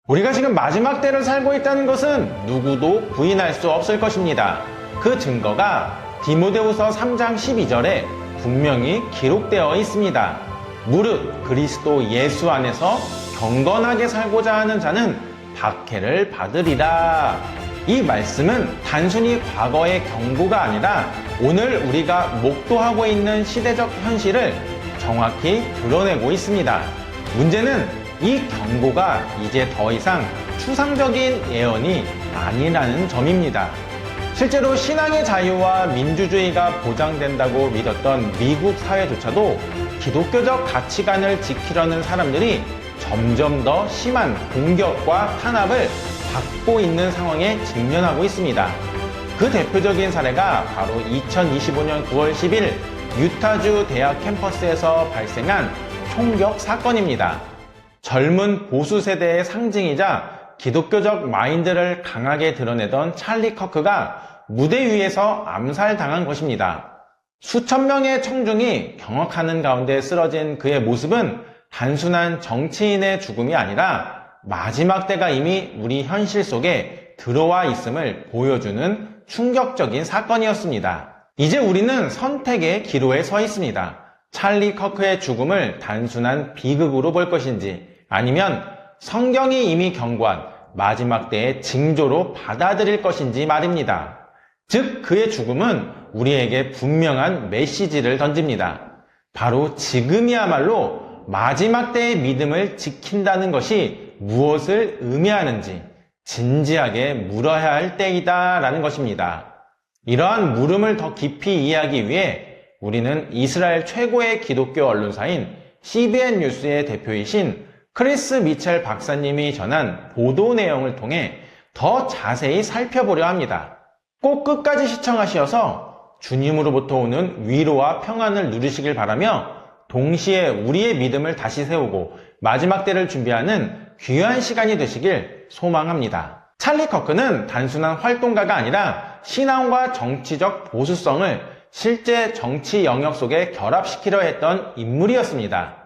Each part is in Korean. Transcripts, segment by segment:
우리가 지금 마지막 때를 살고 있다는 것은 누구도 부인할 수 없을 것입니다. 그 증거가 디모데후서 3장 12절에 분명히 기록되어 있습니다. 무릇 그리스도 예수 안에서 경건하게 살고자 하는 자는 박해를 받으리라. 이 말씀은 단순히 과거의 경고가 아니라 오늘 우리가 목도하고 있는 시대적 현실을 정확히 드러내고 있습니다. 문제는 이 경고가 이제 더 이상 추상적인 예언이 아니라는 점입니다. 실제로 신앙의 자유와 민주주의가 보장된다고 믿었던 미국 사회조차도 기독교적 가치관을 지키려는 사람들이 점점 더 심한 공격과 탄압을 받고 있는 상황에 직면하고 있습니다. 그 대표적인 사례가 바로 2025년 9월 10일 유타주 대학 캠퍼스에서 발생한 총격 사건입니다. 젊은 보수 세대의 상징이자 기독교적 마인드를 강하게 드러내던 찰리 커크가 무대 위에서 암살당한 것입니다. 수천 명의 청중이 경악하는 가운데 쓰러진 그의 모습은 단순한 정치인의 죽음이 아니라 마지막 때가 이미 우리 현실 속에 들어와 있음을 보여주는 충격적인 사건이었습니다. 이제 우리는 선택의 기로에 서 있습니다. 찰리 커크의 죽음을 단순한 비극으로 볼 것인지 아니면 성경이 이미 경고한 마지막 때의 징조로 받아들일 것인지 말입니다. 즉 그의 죽음은 우리에게 분명한 메시지를 던집니다. 바로 지금이야말로 마지막 때의 믿음을 지킨다는 것이 무엇을 의미하는지 진지하게 물어야 할 때이다 라는 것입니다. 이러한 물음을 더 깊이 이해하기 위해 우리는 이스라엘 최고의 기독교 언론사인 CBN 뉴스의 대표이신 크리스 미첼 박사님이 전한 보도 내용을 통해 더 자세히 살펴보려 합니다. 꼭 끝까지 시청하시어서 주님으로부터 오는 위로와 평안을 누리시길 바라며 동시에 우리의 믿음을 다시 세우고 마지막 때를 준비하는 귀한 시간이 되시길 소망합니다. 찰리 커크는 단순한 활동가가 아니라 신앙과 정치적 보수성을 실제 정치 영역 속에 결합시키려 했던 인물이었습니다.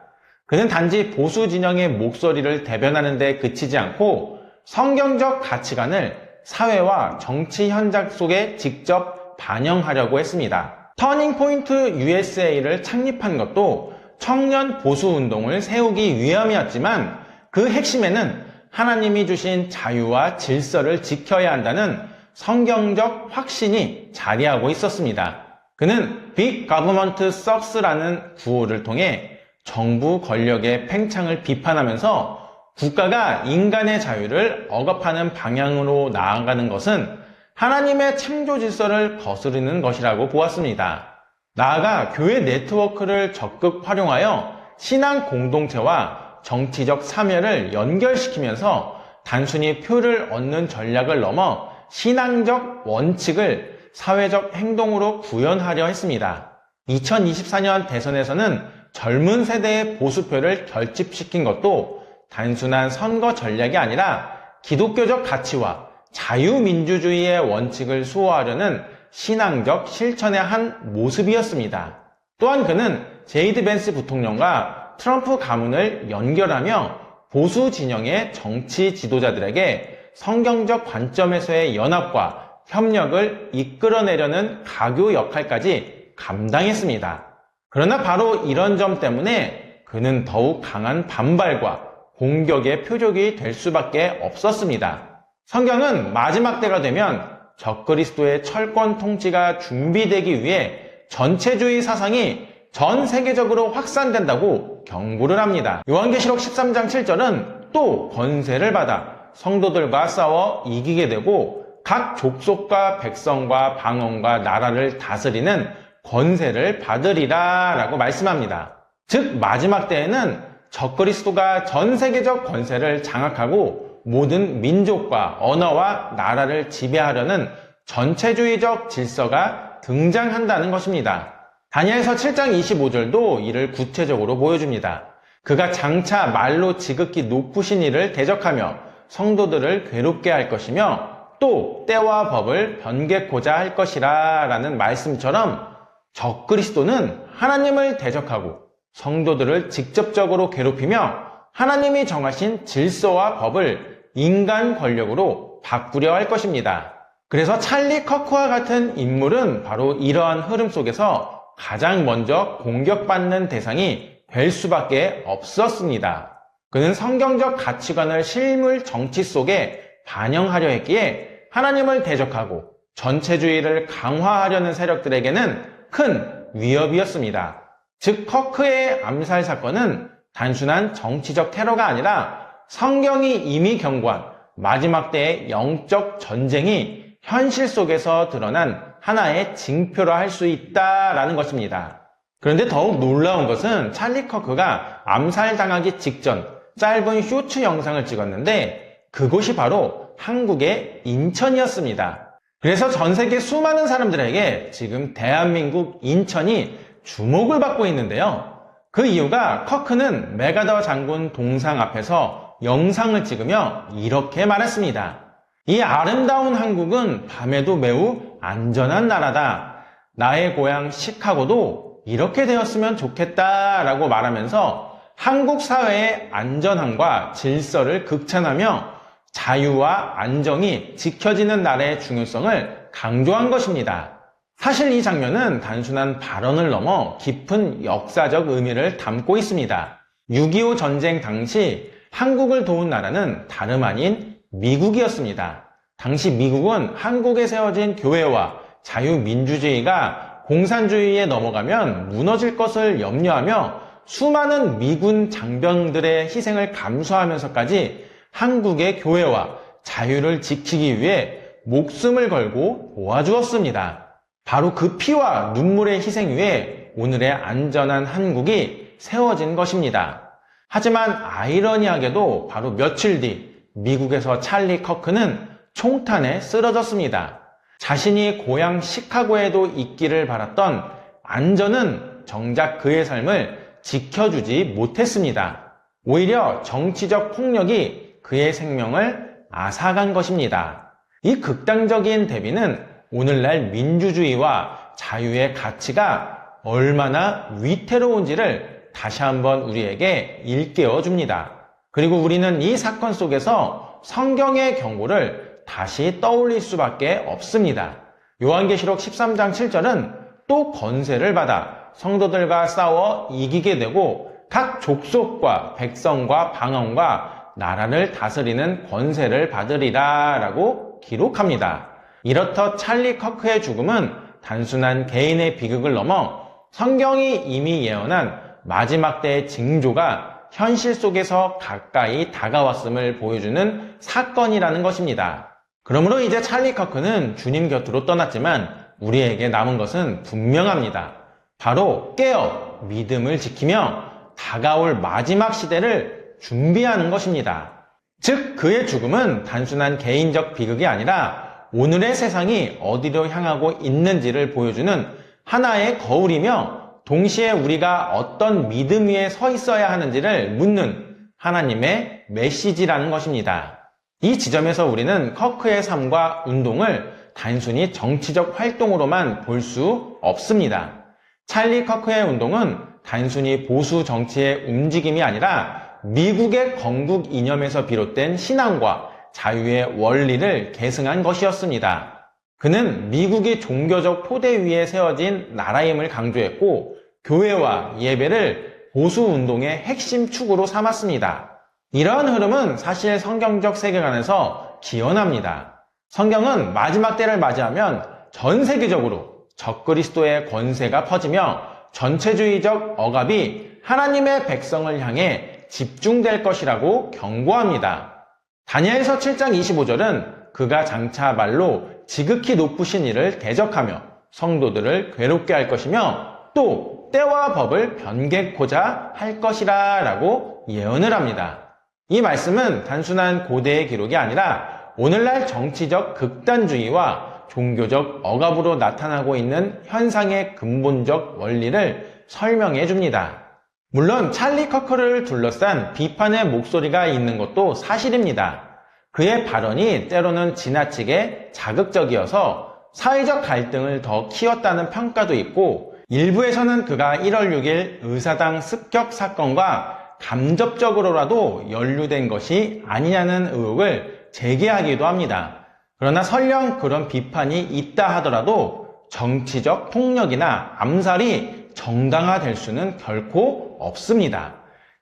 그는 단지 보수 진영의 목소리를 대변하는 데 그치지 않고 성경적 가치관을 사회와 정치 현장 속에 직접 반영하려고 했습니다. 터닝포인트 USA를 창립한 것도 청년 보수 운동을 세우기 위함이었지만 그 핵심에는 하나님이 주신 자유와 질서를 지켜야 한다는 성경적 확신이 자리하고 있었습니다. 그는 Big Government Sucks라는 구호를 통해 정부 권력의 팽창을 비판하면서 국가가 인간의 자유를 억압하는 방향으로 나아가는 것은 하나님의 창조 질서를 거스르는 것이라고 보았습니다. 나아가 교회 네트워크를 적극 활용하여 신앙 공동체와 정치적 참여를 연결시키면서 단순히 표를 얻는 전략을 넘어 신앙적 원칙을 사회적 행동으로 구현하려 했습니다. 2024년 대선에서는 젊은 세대의 보수표를 결집시킨 것도 단순한 선거 전략이 아니라 기독교적 가치와 자유민주주의의 원칙을 수호하려는 신앙적 실천의 한 모습이었습니다. 또한 그는 제이드 벤스 부통령과 트럼프 가문을 연결하며 보수 진영의 정치 지도자들에게 성경적 관점에서의 연합과 협력을 이끌어내려는 가교 역할까지 감당했습니다. 그러나 바로 이런 점 때문에 그는 더욱 강한 반발과 공격의 표적이 될 수밖에 없었습니다. 성경은 마지막 때가 되면 적그리스도의 철권 통치가 준비되기 위해 전체주의 사상이 전 세계적으로 확산된다고 경고를 합니다. 요한계시록 13장 7절은 또 권세를 받아 성도들과 싸워 이기게 되고 각 족속과 백성과 방언과 나라를 다스리는 권세를 받으리라 라고 말씀합니다. 즉 마지막 때에는 적그리스도가 전 세계적 권세를 장악하고 모든 민족과 언어와 나라를 지배하려는 전체주의적 질서가 등장한다는 것입니다. 다니엘서 7장 25절도 이를 구체적으로 보여줍니다. 그가 장차 말로 지극히 높으신 이를 대적하며 성도들을 괴롭게 할 것이며 또 때와 법을 변개코자 할 것이라 라는 말씀처럼 적그리스도는 하나님을 대적하고 성도들을 직접적으로 괴롭히며 하나님이 정하신 질서와 법을 인간 권력으로 바꾸려 할 것입니다. 그래서 찰리 커크와 같은 인물은 바로 이러한 흐름 속에서 가장 먼저 공격받는 대상이 될 수밖에 없었습니다. 그는 성경적 가치관을 실물 정치 속에 반영하려 했기에 하나님을 대적하고 전체주의를 강화하려는 세력들에게는 큰 위협이었습니다. 즉 커크의 암살 사건은 단순한 정치적 테러가 아니라 성경이 이미 경고한 마지막 때의 영적 전쟁이 현실 속에서 드러난 하나의 징표라 할 수 있다라는 것입니다. 그런데 더욱 놀라운 것은 찰리 커크가 암살당하기 직전 짧은 쇼츠 영상을 찍었는데 그곳이 바로 한국의 인천이었습니다. 그래서 전 세계 수많은 사람들에게 지금 대한민국 인천이 주목을 받고 있는데요. 그 이유가 커크는 메가더 장군 동상 앞에서 영상을 찍으며 이렇게 말했습니다. 이 아름다운 한국은 밤에도 매우 안전한 나라다. 나의 고향 시카고도 이렇게 되었으면 좋겠다라고 말하면서 한국 사회의 안전함과 질서를 극찬하며 자유와 안정이 지켜지는 나라의 중요성을 강조한 것입니다. 사실 이 장면은 단순한 발언을 넘어 깊은 역사적 의미를 담고 있습니다. 6.25 전쟁 당시 한국을 도운 나라는 다름 아닌 미국이었습니다. 당시 미국은 한국에 세워진 교회와 자유민주주의가 공산주의에 넘어가면 무너질 것을 염려하며 수많은 미군 장병들의 희생을 감수하면서까지 한국의 교회와 자유를 지키기 위해 목숨을 걸고 도와주었습니다. 바로 그 피와 눈물의 희생 위에 오늘의 안전한 한국이 세워진 것입니다. 하지만 아이러니하게도 바로 며칠 뒤 미국에서 찰리 커크는 총탄에 쓰러졌습니다. 자신이 고향 시카고에도 있기를 바랐던 안전은 정작 그의 삶을 지켜주지 못했습니다. 오히려 정치적 폭력이 그의 생명을 앗아간 것입니다. 이 극단적인 대비는 오늘날 민주주의와 자유의 가치가 얼마나 위태로운지를 다시 한번 우리에게 일깨워 줍니다. 그리고 우리는 이 사건 속에서 성경의 경고를 다시 떠올릴 수밖에 없습니다. 요한계시록 13장 7절은 또 권세를 받아 성도들과 싸워 이기게 되고 각 족속과 백성과 방언과 나라를 다스리는 권세를 받으리라 라고 기록합니다. 이렇듯 찰리 커크의 죽음은 단순한 개인의 비극을 넘어 성경이 이미 예언한 마지막 때의 징조가 현실 속에서 가까이 다가왔음을 보여주는 사건이라는 것입니다. 그러므로 이제 찰리 커크는 주님 곁으로 떠났지만 우리에게 남은 것은 분명합니다. 바로 깨어 믿음을 지키며 다가올 마지막 시대를 준비하는 것입니다. 즉 그의 죽음은 단순한 개인적 비극이 아니라 오늘의 세상이 어디로 향하고 있는지를 보여주는 하나의 거울이며 동시에 우리가 어떤 믿음 위에 서 있어야 하는지를 묻는 하나님의 메시지라는 것입니다. 이 지점에서 우리는 커크의 삶과 운동을 단순히 정치적 활동으로만 볼 수 없습니다. 찰리 커크의 운동은 단순히 보수 정치의 움직임이 아니라 미국의 건국 이념에서 비롯된 신앙과 자유의 원리를 계승한 것이었습니다. 그는 미국이 종교적 토대 위에 세워진 나라임을 강조했고 교회와 예배를 보수운동의 핵심 축으로 삼았습니다. 이러한 흐름은 사실 성경적 세계관에서 기원합니다. 성경은 마지막 때를 맞이하면 전 세계적으로 적그리스도의 권세가 퍼지며 전체주의적 억압이 하나님의 백성을 향해 집중될 것이라고 경고합니다. 다니엘서 7장 25절은 그가 장차 말로 지극히 높으신 이를 대적하며 성도들을 괴롭게 할 것이며 또 때와 법을 변개코자 할 것이라 라고 예언을 합니다. 이 말씀은 단순한 고대의 기록이 아니라 오늘날 정치적 극단주의와 종교적 억압으로 나타나고 있는 현상의 근본적 원리를 설명해 줍니다. 물론 찰리 커크를 둘러싼 비판의 목소리가 있는 것도 사실입니다. 그의 발언이 때로는 지나치게 자극적이어서 사회적 갈등을 더 키웠다는 평가도 있고 일부에서는 그가 1월 6일 의사당 습격 사건과 간접적으로라도 연루된 것이 아니냐는 의혹을 제기하기도 합니다. 그러나 설령 그런 비판이 있다 하더라도 정치적 폭력이나 암살이 정당화될 수는 결코 없습니다.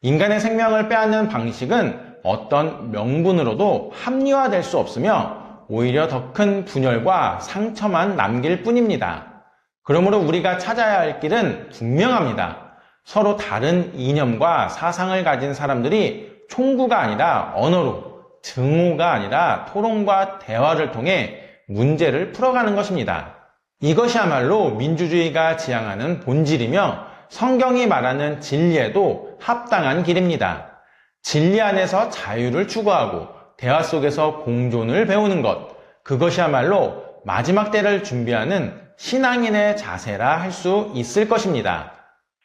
인간의 생명을 빼앗는 방식은 어떤 명분으로도 합리화될 수 없으며 오히려 더 큰 분열과 상처만 남길 뿐입니다. 그러므로 우리가 찾아야 할 길은 분명합니다. 서로 다른 이념과 사상을 가진 사람들이 총구가 아니라 언어로, 증오가 아니라 토론과 대화를 통해 문제를 풀어가는 것입니다. 이것이야말로 민주주의가 지향하는 본질이며 성경이 말하는 진리에도 합당한 길입니다. 진리 안에서 자유를 추구하고 대화 속에서 공존을 배우는 것, 그것이야말로 마지막 때를 준비하는 신앙인의 자세라 할 수 있을 것입니다.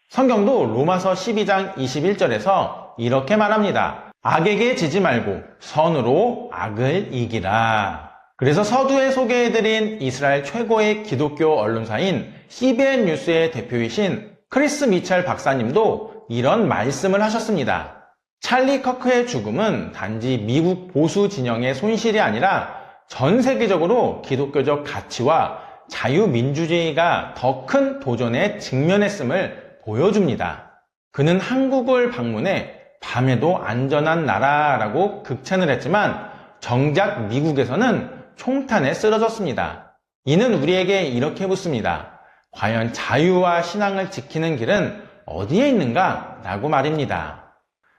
성경도 로마서 12장 21절에서 이렇게 말합니다. 악에게 지지 말고 선으로 악을 이기라. 그래서 서두에 소개해드린 이스라엘 최고의 기독교 언론사인 CBN 뉴스의 대표이신 크리스 미첼 박사님도 이런 말씀을 하셨습니다. 찰리 커크의 죽음은 단지 미국 보수 진영의 손실이 아니라 전 세계적으로 기독교적 가치와 자유민주주의가 더 큰 도전에 직면했음을 보여줍니다. 그는 한국을 방문해 밤에도 안전한 나라라고 극찬을 했지만 정작 미국에서는 총탄에 쓰러졌습니다. 이는 우리에게 이렇게 묻습니다. 과연 자유와 신앙을 지키는 길은 어디에 있는가? 라고 말입니다.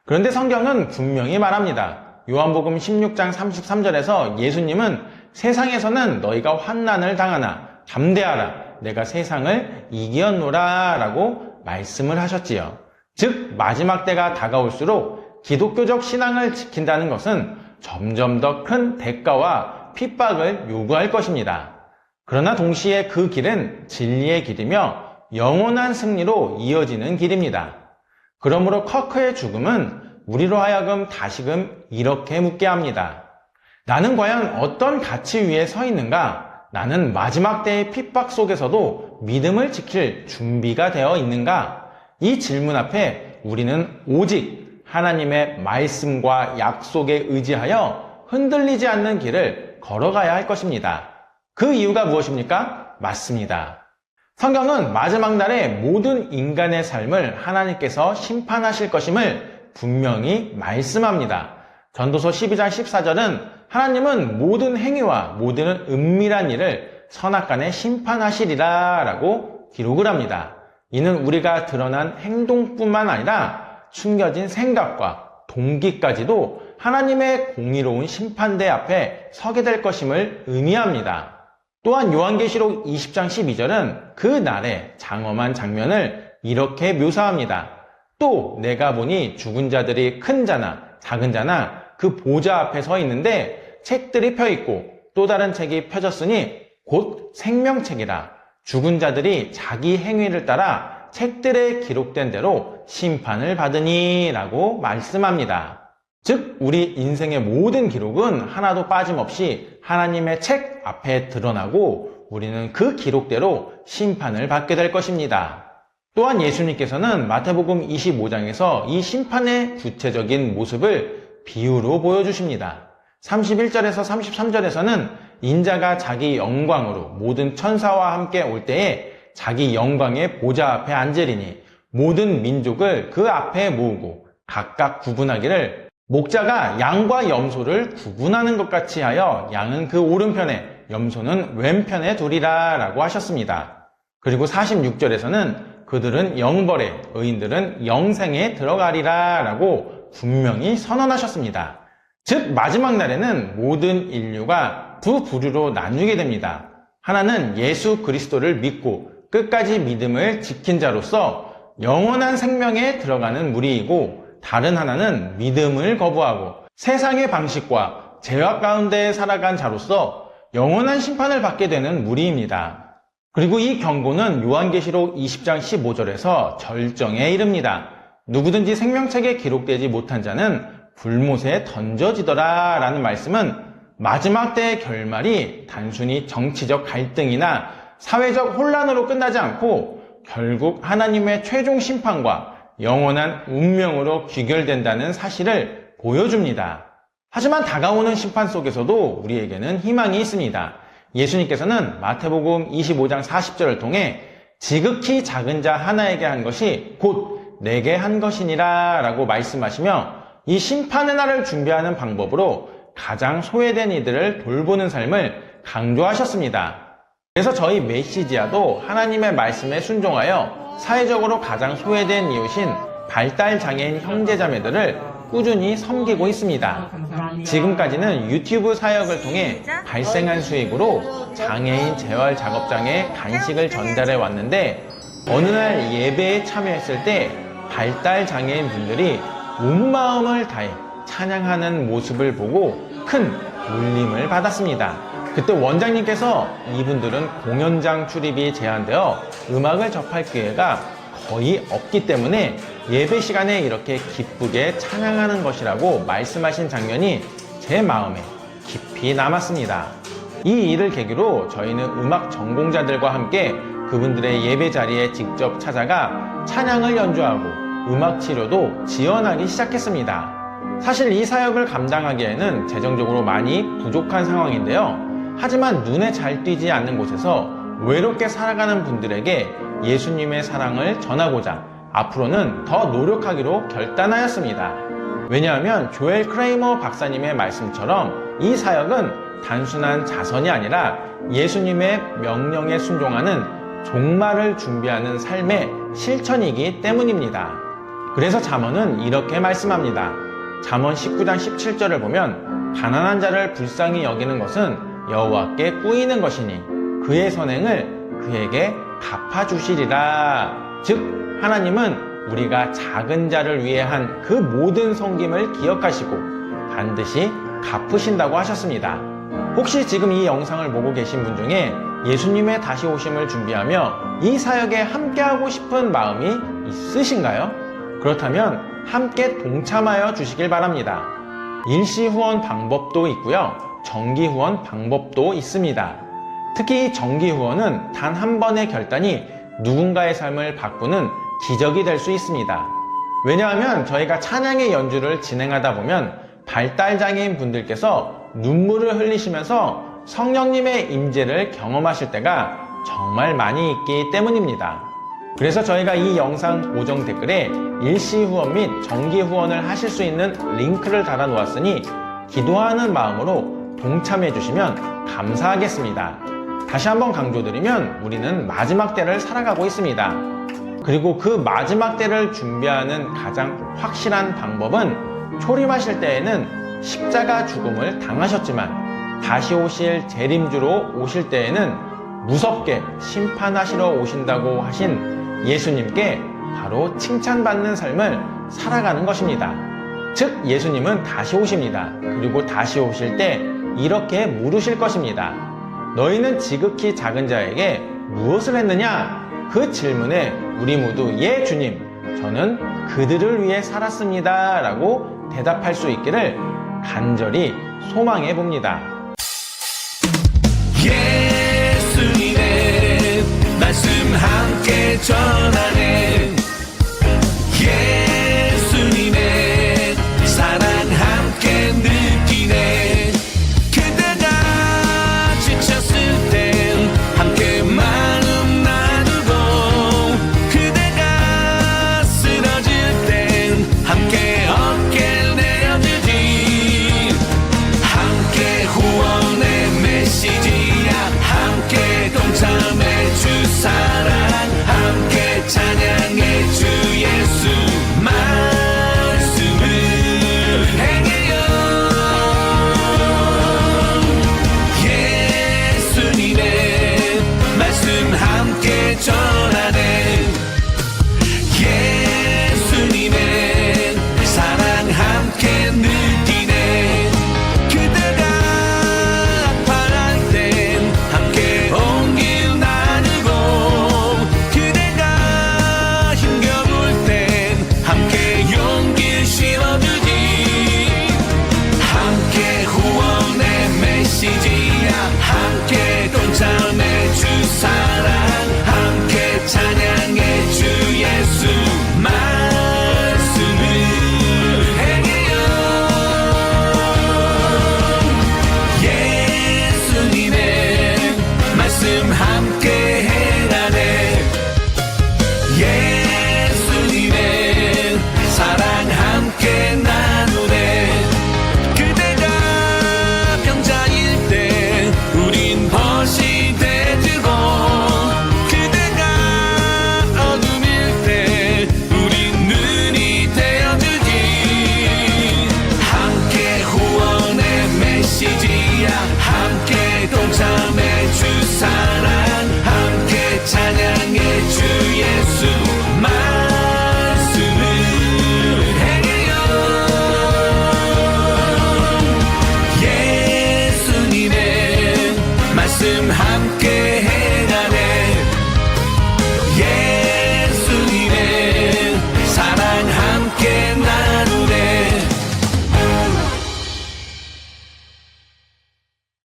그런데 성경은 분명히 말합니다. 요한복음 16장 33절에서 예수님은 세상에서는 너희가 환난을 당하나 담대하라 내가 세상을 이겼노라 라고 말씀을 하셨지요. 즉 마지막 때가 다가올수록 기독교적 신앙을 지킨다는 것은 점점 더 큰 대가와 핍박을 요구할 것입니다. 그러나 동시에 그 길은 진리의 길이며 영원한 승리로 이어지는 길입니다. 그러므로 커크의 죽음은 우리로 하여금 다시금 이렇게 묻게 합니다. 나는 과연 어떤 가치 위에 서 있는가? 나는 마지막 때의 핍박 속에서도 믿음을 지킬 준비가 되어 있는가? 이 질문 앞에 우리는 오직 하나님의 말씀과 약속에 의지하여 흔들리지 않는 길을 걸어가야 할 것입니다. 그 이유가 무엇입니까? 맞습니다. 성경은 마지막 날에 모든 인간의 삶을 하나님께서 심판하실 것임을 분명히 말씀합니다. 전도서 12장 14절은 하나님은 모든 행위와 모든 은밀한 일을 선악간에 심판하시리라 라고 기록을 합니다. 이는 우리가 드러난 행동뿐만 아니라 숨겨진 생각과 동기까지도 하나님의 공의로운 심판대 앞에 서게 될 것임을 의미합니다. 또한 요한계시록 20장 12절은 그 날의 장엄한 장면을 이렇게 묘사합니다. 또 내가 보니 죽은 자들이 큰 자나 작은 자나 그 보좌 앞에 서 있는데 책들이 펴있고 또 다른 책이 펴졌으니 곧 생명책이라. 죽은 자들이 자기 행위를 따라 책들에 기록된 대로 심판을 받으니 라고 말씀합니다. 즉 우리 인생의 모든 기록은 하나도 빠짐없이 하나님의 책 앞에 드러나고 우리는 그 기록대로 심판을 받게 될 것입니다. 또한 예수님께서는 마태복음 25장에서 이 심판의 구체적인 모습을 비유로 보여주십니다. 31절에서 33절에서는 인자가 자기 영광으로 모든 천사와 함께 올 때에 자기 영광의 보좌 앞에 앉으리니 모든 민족을 그 앞에 모으고 각각 구분하기를 목자가 양과 염소를 구분하는 것 같이 하여 양은 그 오른편에 염소는 왼편에 두리라 라고 하셨습니다. 그리고 46절에서는 그들은 영벌에 의인들은 영생에 들어가리라 라고 분명히 선언하셨습니다. 즉 마지막 날에는 모든 인류가 두 부류로 나뉘게 됩니다. 하나는 예수 그리스도를 믿고 끝까지 믿음을 지킨 자로서 영원한 생명에 들어가는 무리이고 다른 하나는 믿음을 거부하고 세상의 방식과 죄악 가운데 살아간 자로서 영원한 심판을 받게 되는 무리입니다. 그리고 이 경고는 요한계시록 20장 15절에서 절정에 이릅니다. 누구든지 생명책에 기록되지 못한 자는 불못에 던져지더라 라는 말씀은 마지막 때의 결말이 단순히 정치적 갈등이나 사회적 혼란으로 끝나지 않고 결국 하나님의 최종 심판과 영원한 운명으로 귀결된다는 사실을 보여줍니다. 하지만 다가오는 심판 속에서도 우리에게는 희망이 있습니다. 예수님께서는 마태복음 25장 40절을 통해 지극히 작은 자 하나에게 한 것이 곧 내게 한 것이니라 라고 말씀하시며 이 심판의 날을 준비하는 방법으로 가장 소외된 이들을 돌보는 삶을 강조하셨습니다. 그래서 저희 메시지아도 하나님의 말씀에 순종하여 사회적으로 가장 소외된 이웃인 발달장애인 형제자매들을 꾸준히 섬기고 있습니다. 지금까지는 유튜브 사역을 통해 발생한 수익으로 장애인 재활 작업장에 간식을 전달해 왔는데 어느 날 예배에 참여했을 때 발달장애인 분들이 온 마음을 다해 찬양하는 모습을 보고 큰 울림을 받았습니다. 그때 원장님께서 이분들은 공연장 출입이 제한되어 음악을 접할 기회가 거의 없기 때문에 예배 시간에 이렇게 기쁘게 찬양하는 것이라고 말씀하신 장면이 제 마음에 깊이 남았습니다. 이 일을 계기로 저희는 음악 전공자들과 함께 그분들의 예배 자리에 직접 찾아가 찬양을 연주하고 음악 치료도 지원하기 시작했습니다. 사실 이 사역을 감당하기에는 재정적으로 많이 부족한 상황인데요. 하지만 눈에 잘 띄지 않는 곳에서 외롭게 살아가는 분들에게 예수님의 사랑을 전하고자 앞으로는 더 노력하기로 결단하였습니다. 왜냐하면 조엘 크레이머 박사님의 말씀처럼 이 사역은 단순한 자선이 아니라 예수님의 명령에 순종하는 종말을 준비하는 삶의 실천이기 때문입니다. 그래서 잠언은 이렇게 말씀합니다. 잠언 19장 17절을 보면 가난한 자를 불쌍히 여기는 것은 여호와께 꾸이는 것이니 그의 선행을 그에게 갚아주시리라. 즉 하나님은 우리가 작은 자를 위해 한 그 모든 섬김을 기억하시고 반드시 갚으신다고 하셨습니다. 혹시 지금 이 영상을 보고 계신 분 중에 예수님의 다시 오심을 준비하며 이 사역에 함께하고 싶은 마음이 있으신가요? 그렇다면 함께 동참하여 주시길 바랍니다. 일시 후원 방법도 있고요. 정기 후원 방법도 있습니다. 특히 정기 후원은 단 한 번의 결단이 누군가의 삶을 바꾸는 기적이 될 수 있습니다. 왜냐하면 저희가 찬양의 연주를 진행하다 보면 발달장애인 분들께서 눈물을 흘리시면서 성령님의 임재를 경험하실 때가 정말 많이 있기 때문입니다. 그래서 저희가 이 영상 고정 댓글에 일시 후원 및 정기 후원을 하실 수 있는 링크를 달아 놓았으니 기도하는 마음으로 동참해 주시면 감사하겠습니다. 다시 한번 강조드리면 우리는 마지막 때를 살아가고 있습니다. 그리고 그 마지막 때를 준비하는 가장 확실한 방법은 초림하실 때에는 십자가 죽음을 당하셨지만 다시 오실 재림주로 오실 때에는 무섭게 심판하시러 오신다고 하신 예수님께 바로 칭찬받는 삶을 살아가는 것입니다. 즉 예수님은 다시 오십니다. 그리고 다시 오실 때 이렇게 물으실 것입니다. 너희는 지극히 작은 자에게 무엇을 했느냐? 그 질문에 우리 모두 예 주님, 저는 그들을 위해 살았습니다 라고 대답할 수 있기를 간절히 소망해 봅니다. 예수님의 말씀 함께 전하네.